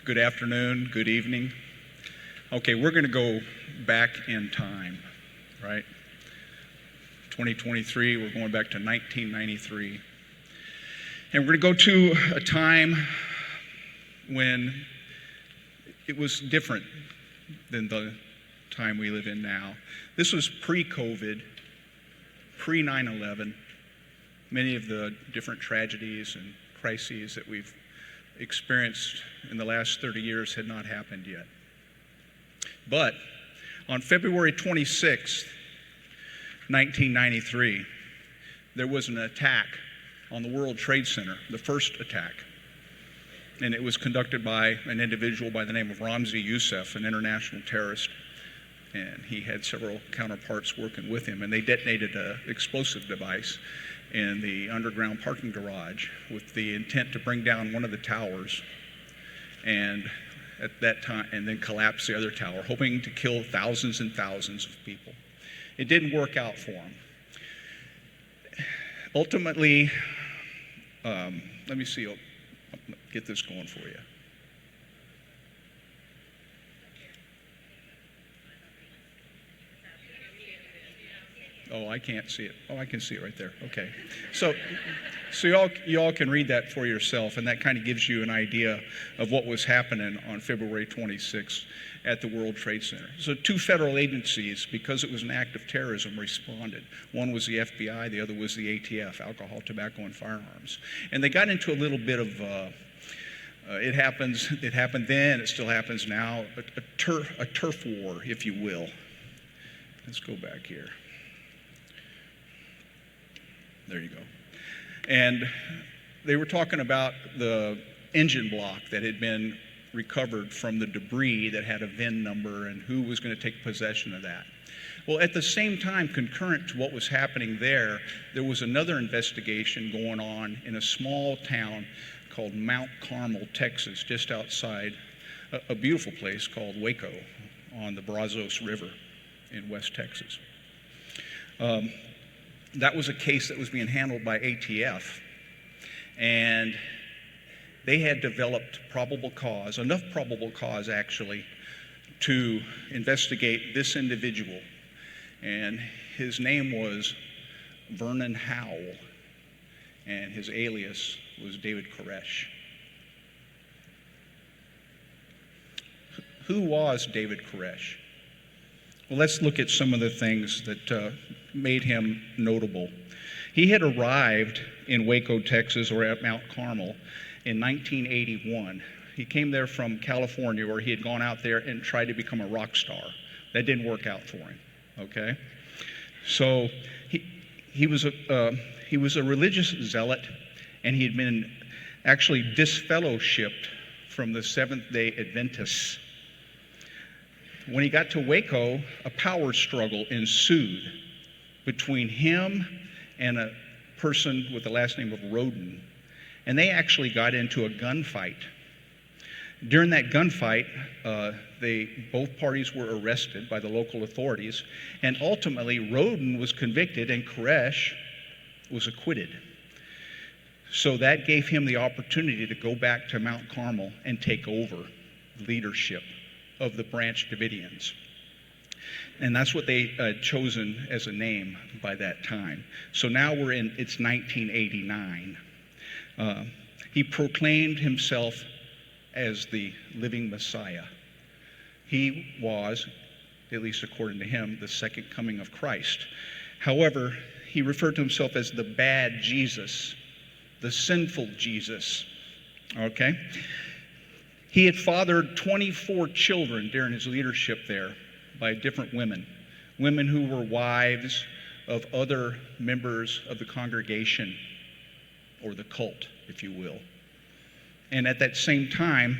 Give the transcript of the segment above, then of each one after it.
good afternoon, good evening. Okay, we're going to go back in time, right? 2023, we're going back to 1993. And we're going to go to a time when it was different than the time we live in now. This was pre-COVID, pre-9/11. Many of the different tragedies and crises that we've experienced in the last 30 years had not happened yet. But on February 26, 1993, there was an attack on the World Trade Center, the first attack. And it was conducted by an individual by the name of Ramzi Youssef, an international terrorist. And he had several counterparts working with him. And they detonated an explosive device in the underground parking garage with the intent to bring down one of the towers and at that time, and then collapse the other tower, hoping to kill thousands and thousands of people. It didn't work out for them. Ultimately, let me see, I'll get this going for you. Oh, I can't see it. Oh, I can see it right there. Okay. So you all can read that for yourself, and that kind of gives you an idea of what was happening on February 26th at the World Trade Center. So two federal agencies, because it was an act of terrorism, responded. One was the FBI, the other was the ATF, Alcohol, Tobacco, and Firearms. And they got into a little bit of, it happened then, it still happens now, a turf war, if you will. Let's go back here. There you go. And they were talking about the engine block that had been recovered from the debris that had a VIN number and who was going to take possession of that. Well, at the same time, concurrent to what was happening there was another investigation going on in a small town called Mount Carmel, Texas, just outside a beautiful place called Waco on the Brazos River in West Texas. That was a case that was being handled by ATF, and they had developed probable cause, enough probable cause actually, to investigate this individual, and his name was Vernon Howell, and his alias was David Koresh. Who was David Koresh? Well, let's look at some of the things that made him notable. He had arrived in Waco, Texas, or at Mount Carmel in 1981. He came there from California, where he had gone out there and tried to become a rock star. That didn't work out for him, okay? So he was a religious zealot, and he had been actually disfellowshipped from the Seventh-day Adventists. When he got to Waco, a power struggle ensued between him and a person with the last name of Roden, and they actually got into a gunfight. During that gunfight, both parties were arrested by the local authorities, and ultimately Roden was convicted and Koresh was acquitted. So that gave him the opportunity to go back to Mount Carmel and take over leadership of the Branch Davidians. And that's what they had chosen as a name by that time. So now it's 1989. He proclaimed himself as the living Messiah. He was, at least according to him, the second coming of Christ. However, he referred to himself as the bad Jesus, the sinful Jesus, okay? He had fathered 24 children during his leadership there by different women who were wives of other members of the congregation or the cult, if you will. And at that same time,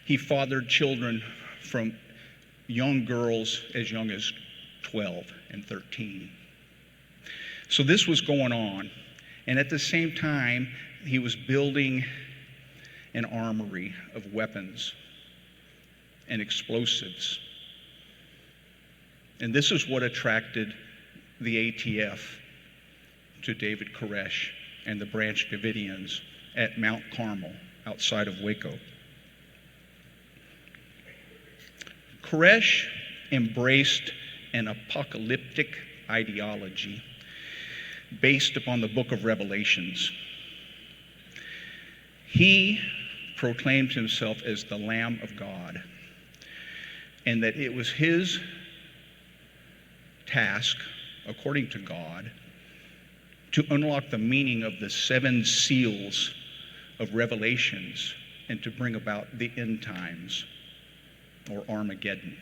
he fathered children from young girls as young as 12 and 13. So this was going on. And at the same time, he was building an armory of weapons and explosives. And this is what attracted the ATF to David Koresh and the Branch Davidians at Mount Carmel outside of Waco. Koresh embraced an apocalyptic ideology based upon the book of Revelations. He proclaimed himself as the Lamb of God, and that it was his task, according to God, to unlock the meaning of the 7 seals of Revelations and to bring about the end times, or Armageddon.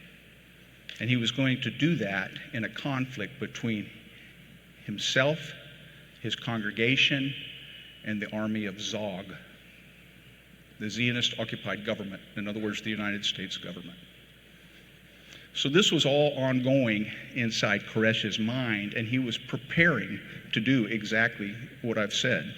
And he was going to do that in a conflict between himself, his congregation, and the army of Zog, the Zionist-occupied government, in other words, the United States government. So this was all ongoing inside Koresh's mind, and he was preparing to do exactly what I've said.